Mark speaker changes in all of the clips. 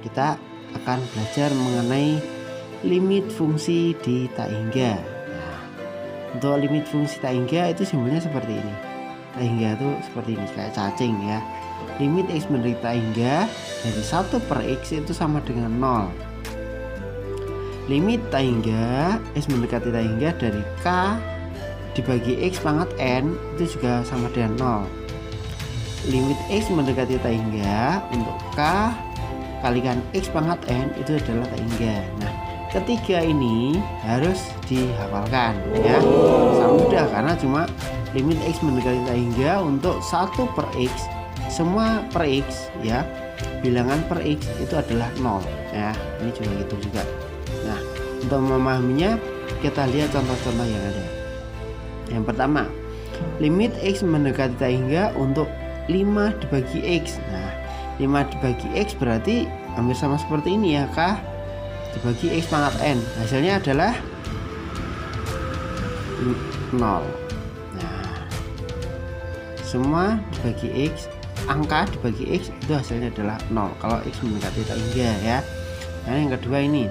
Speaker 1: kita akan belajar mengenai limit fungsi di tak hingga. Nah, untuk limit fungsi tak hingga itu simbolnya seperti ini. Tak hingga itu seperti ini, kayak cacing ya. Limit X mendekati tak hingga dari 1 per X itu sama dengan 0. Limit tak hingga X mendekati tak hingga dari K dibagi X pangkat N itu juga sama dengan 0. Limit X mendekati tak hingga untuk K kalikan X pangkat N itu adalah tak hingga. Nah, ketiga ini harus dihafalkan ya. Sangat mudah karena cuma limit X mendekati tak hingga untuk 1 per X, semua per X ya, bilangan per X itu adalah 0 ya. Ini juga gitu juga. Nah, untuk memahaminya kita lihat contoh-contoh yang ada. Yang pertama, limit X mendekati tak hingga untuk 5 dibagi X. Nah, 5 dibagi X berarti hampir sama seperti ini ya, K dibagi X pangkat N, hasilnya adalah 0. Nah, semua dibagi X, angka dibagi X itu hasilnya adalah 0 kalau X mendekati tak hingga ya. Nah, yang kedua ini,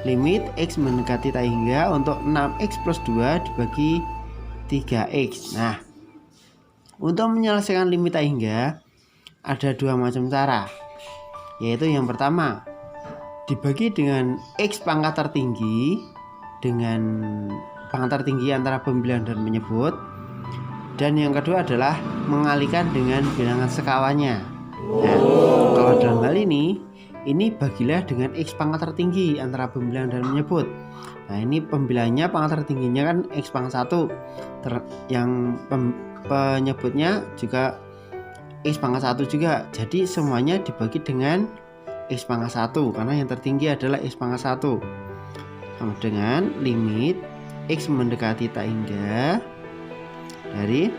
Speaker 1: limit X mendekati tak hingga untuk 6X plus 2 dibagi 3X. Nah, untuk menyelesaikan limit tak hingga ada dua macam cara, yaitu yang pertama dibagi dengan X pangkat tertinggi dengan pangkat tertinggi antara pembilangan dan penyebut, dan yang kedua adalah mengalihkan dengan bilangan sekawannya. Nah, kalau dalam hal ini bagilah dengan X pangkat tertinggi antara pembilangan dan penyebut. Nah, ini pembilangnya pangkat tertingginya kan X pangkat 1, yang penyebutnya juga X pangkat 1 juga. Jadi semuanya dibagi dengan X pangkat 1 karena yang tertinggi adalah X pangkat 1. Sama dengan limit X mendekati tak hingga dari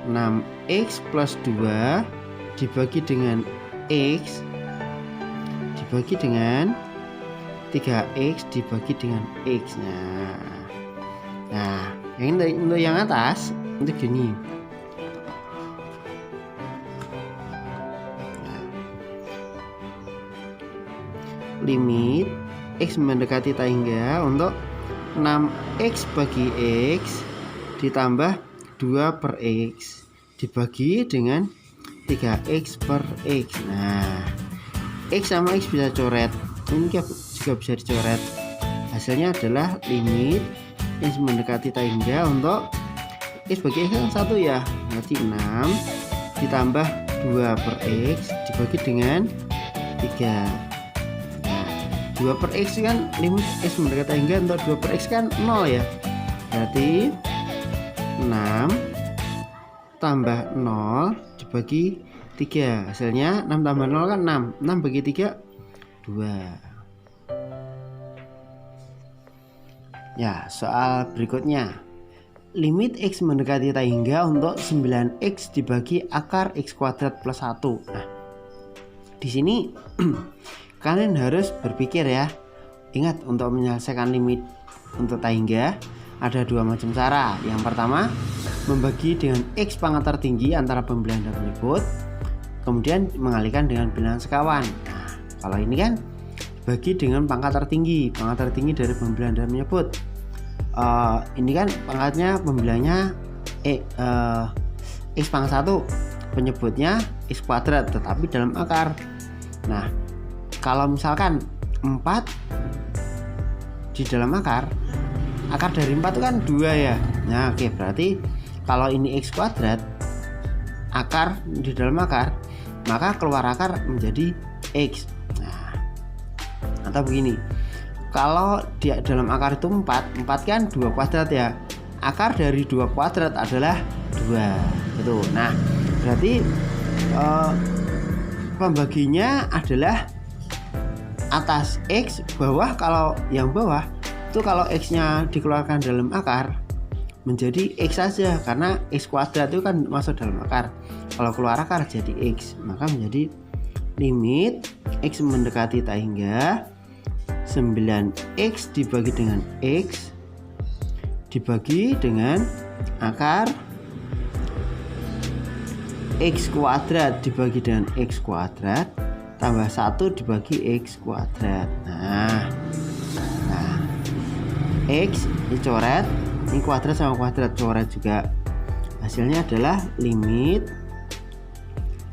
Speaker 1: 6X plus 2 dibagi dengan X dibagi dengan 3X dibagi dengan X. Nah, untuk yang atas itu gini. Limit X mendekati tak hingga untuk 6X bagi X ditambah 2 per X dibagi dengan 3X per X. Nah, X sama X bisa coret, ini juga bisa dicoret. Hasilnya adalah limit X mendekati tak hingga untuk X bagi X kan 1 ya, berarti 6 ditambah 2 per X dibagi dengan 3. 2 per X kan limit X mendekati tak hingga untuk 2 per X kan 0 ya, berarti 6 tambah 0 dibagi 3, hasilnya 6 tambah 0 kan 6 bagi 3 2. Ya, soal berikutnya, limit X mendekati tak hingga untuk 9X dibagi akar X kuadrat plus 1. Nah, di sini kalian harus berpikir ya. Ingat, untuk menyelesaikan limit untuk tak hingga ada dua macam cara. Yang pertama, membagi dengan X pangkat tertinggi antara pembilangan dan penyebut, kemudian mengalihkan dengan bilangan sekawan. Nah, kalau ini kan bagi dengan pangkat tertinggi dari pembilangan dan penyebut. Ini kan pangkatnya pembilangnya X pangkat 1, penyebutnya X kuadrat tetapi dalam akar. Nah, kalau misalkan 4 di dalam akar dari 4 itu kan 2 ya. Nah, oke, berarti kalau ini X kuadrat akar di dalam akar, maka keluar akar menjadi X. Nah, atau begini, kalau di dalam akar itu 4 kan 2 kuadrat ya, akar dari 2 kuadrat adalah 2 gitu. Nah, berarti pembaginya adalah atas X, bawah. Kalau yang bawah itu kalau X nya dikeluarkan dalam akar menjadi X saja, karena X kuadrat itu kan masuk dalam akar. Kalau keluar akar jadi X, maka menjadi limit X mendekati tak hingga 9X dibagi dengan X dibagi dengan akar X kuadrat dibagi dengan X kuadrat tambah 1 dibagi X kuadrat. Nah X dicoret, ini kuadrat sama kuadrat coret juga. Hasilnya adalah limit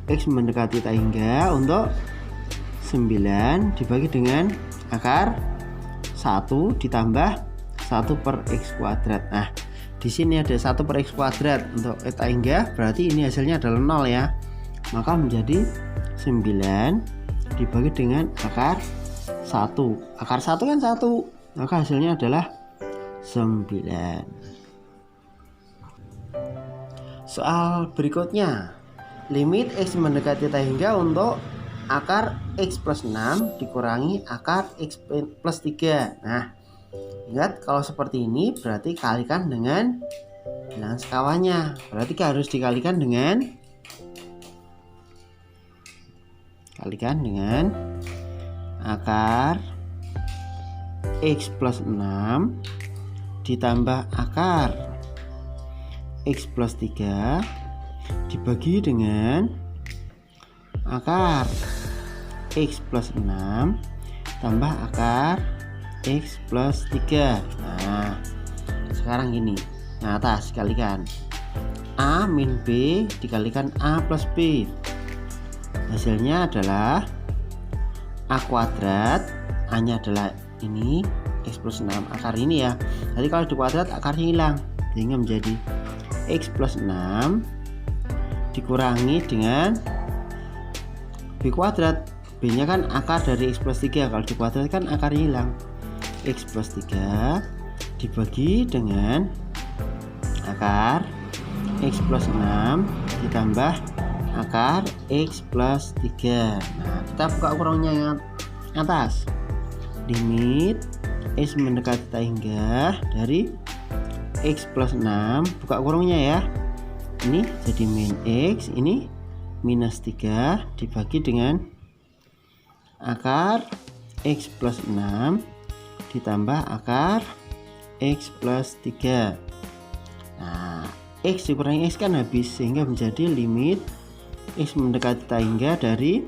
Speaker 1: X mendekati tak hingga untuk 9 dibagi dengan akar 1 ditambah 1 per X kuadrat. Nah di sini ada 1 per X kuadrat untuk tak hingga, berarti ini hasilnya adalah 0 ya, maka menjadi 9 dibagi dengan akar 1. Akar 1 kan 1, maka hasilnya adalah 9. Soal berikutnya, limit X mendekati tak hingga untuk akar X plus 6 dikurangi akar X plus 3. Nah ingat, kalau seperti ini berarti kalikan dengan bilangan sekawannya, berarti harus dikalikan dengan akar X plus 6 ditambah akar X plus 3 dibagi dengan akar X plus 6 tambah akar X plus 3. Nah sekarang gini, yang atas dikalikan A min B dikalikan A plus B, hasilnya adalah A kuadrat, A nya adalah ini X plus 6 akar ini ya, jadi kalau di kuadrat akarnya hilang sehingga menjadi X plus 6 dikurangi dengan B kuadrat. B nya kan akar dari X plus 3, kalau di kuadrat kan akarnya hilang. X plus 3 dibagi dengan akar X plus 6 ditambah akar X plus 3. Nah kita buka kurungnya yang atas, limit X mendekati tak hingga dari X plus 6, buka kurungnya ya, ini jadi min X, ini minus 3 dibagi dengan akar X plus 6 ditambah akar X plus 3. Nah X dikurangi X kan habis, sehingga menjadi limit X mendekati tak hingga dari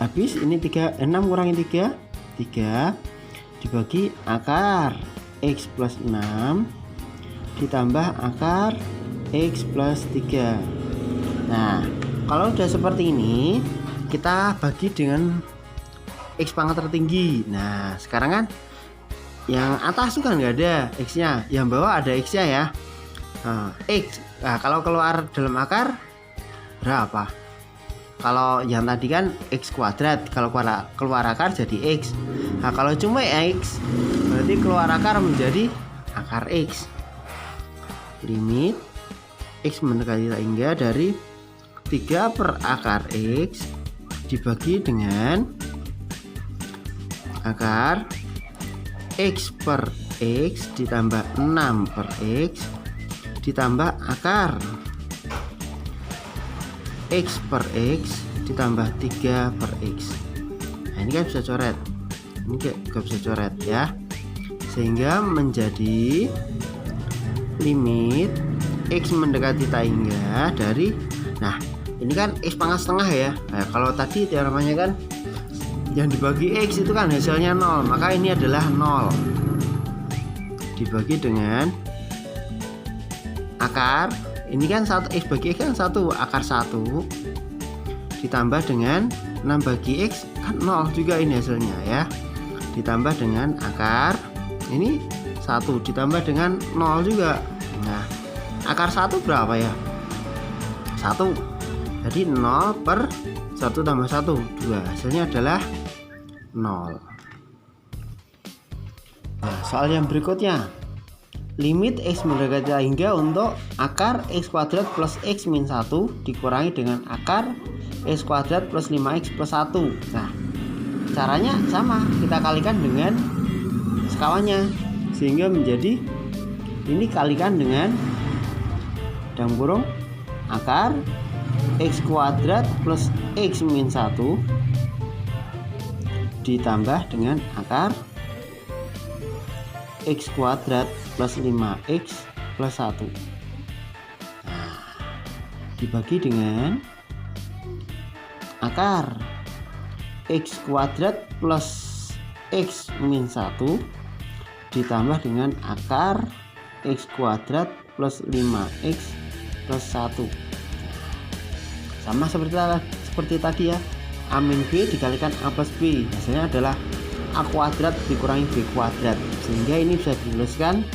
Speaker 1: habis ini 6 kurangi 3 dibagi akar X plus 6 ditambah akar X plus 3. Nah kalau udah seperti ini kita bagi dengan X pangkat tertinggi. Nah sekarang kan yang atas tuh kan nggak ada X nya, yang bawah ada X nya ya. X, nah kalau keluar dalam akar berapa? Kalau yang tadi kan X kuadrat, kalau keluar akar jadi X. Nah kalau cuma X berarti keluar akar menjadi akar X. Limit X mendekati tak hingga dari 3 per akar X dibagi dengan akar X per X ditambah 6 per X ditambah akar X per X ditambah 3 per X. Nah ini kan bisa coret, ini juga bisa coret ya, sehingga menjadi limit X mendekati tak hingga dari, nah ini kan X pangkat setengah ya. Nah, kalau tadi teoremanya kan yang dibagi X itu kan hasilnya 0, maka ini adalah 0 dibagi dengan akar, ini kan 1 X bagi X kan 1, akar 1 ditambah dengan 6 bagi X kan 0 juga ini hasilnya ya, ditambah dengan akar ini 1 ditambah dengan 0 juga. Nah akar 1 berapa ya, 1, jadi 0 per 1 tambah 1 2, hasilnya adalah 0. Nah soal yang berikutnya, limit X mendekati tak hingga untuk akar X kuadrat plus X min 1 dikurangi dengan akar X kuadrat plus 5X plus 1. Nah caranya sama, kita kalikan dengan sekawannya, sehingga menjadi ini kalikan dengan dalam kurung akar X kuadrat plus X min 1 ditambah dengan akar X kuadrat plus 5X plus 1. Nah, dibagi dengan akar X kuadrat plus X min 1 ditambah dengan akar X kuadrat plus 5X plus 1. Sama seperti tadi ya, A min B dikalikan A plus B, hasilnya adalah A kuadrat dikurangi B kuadrat, sehingga ini bisa dituliskan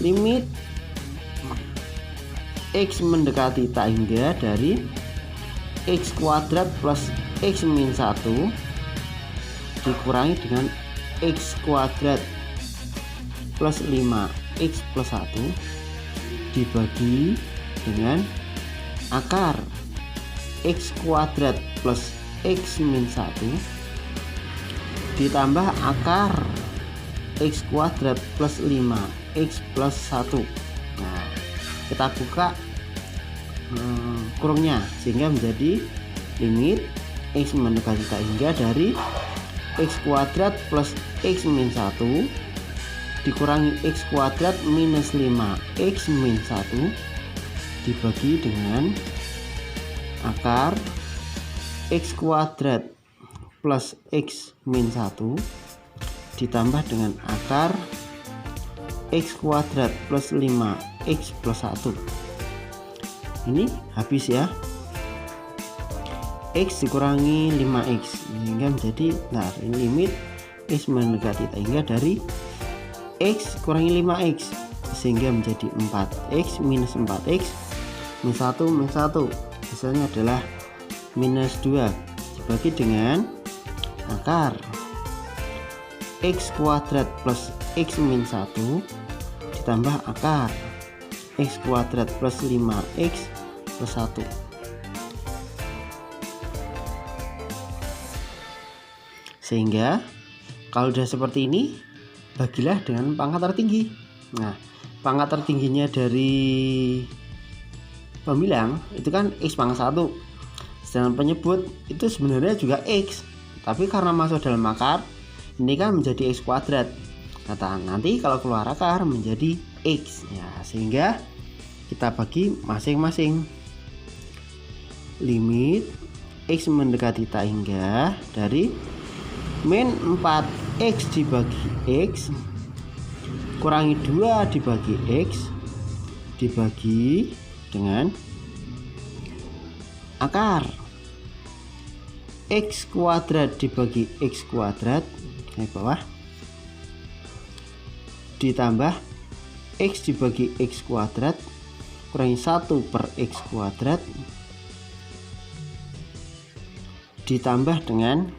Speaker 1: limit X mendekati tak hingga dari X kuadrat plus X min 1 dikurangi dengan X kuadrat plus 5X plus 1 dibagi dengan akar X kuadrat plus X min 1 ditambah akar X kuadrat plus 5X plus 1. Nah, kita buka kurungnya sehingga menjadi limit X mendekati tak hingga dari X kuadrat plus X min 1 dikurangi X kuadrat minus 5X min 1 dibagi dengan akar X kuadrat plus X min 1 ditambah dengan akar X kuadrat plus 5X plus 1. Ini habis ya, X dikurangi 5X sehingga menjadi, nah ini limit X mendekati tak hingga dari X kurangi 5X sehingga menjadi 4X minus 4X min 1 min 1, hasilnya adalah minus 2 dibagi dengan akar X kuadrat plus X min 1 ditambah akar X kuadrat plus 5X plus 1. Sehingga kalau sudah seperti ini, bagilah dengan pangkat tertinggi. Nah, pangkat tertingginya dari pembilang itu kan X pangkat 1, sedangkan penyebut itu sebenarnya juga X, tapi karena masuk dalam akar ini kan menjadi X kuadrat. Nanti kalau keluar akar menjadi X ya, sehingga kita bagi masing-masing. Limit X mendekati tak hingga dari min 4X dibagi X kurangi 2 dibagi X dibagi dengan akar X kuadrat dibagi X kuadrat di bawah ditambah X dibagi X kuadrat kurangi 1 per X kuadrat ditambah dengan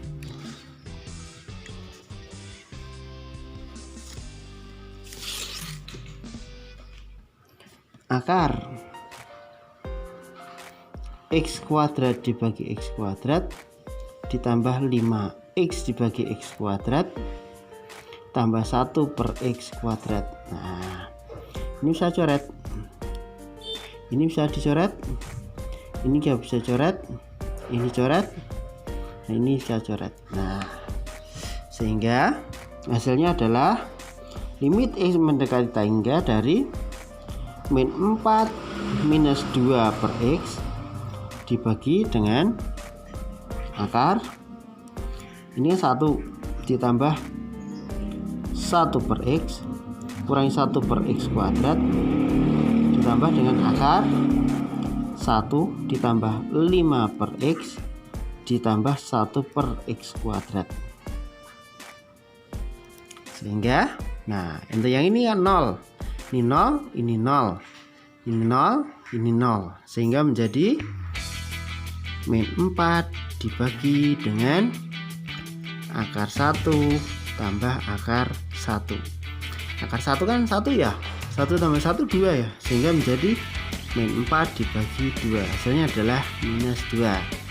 Speaker 1: akar X kuadrat dibagi X kuadrat ditambah 5X dibagi X kuadrat tambah 1 per X kuadrat. Nah, ini bisa coret, ini bisa dicoret, ini gak bisa coret, ini coret, nah ini bisa coret. Nah, sehingga hasilnya adalah limit X mendekati tak hingga dari min 4 minus 2 per X dibagi dengan akar ini 1 ditambah 1 per X kurangi 1 per X kuadrat ditambah dengan akar 1 ditambah 5 per X ditambah 1 per X kuadrat. Sehingga nah untuk yang ini kan 0, ini 0, ini 0, ini 0, ini 0, sehingga menjadi min 4 dibagi dengan akar 1 tambah akar 1. Akar 1 kan 1 ya, 1 tambah 1 2 ya, sehingga menjadi min 4 dibagi 2, hasilnya adalah minus 2.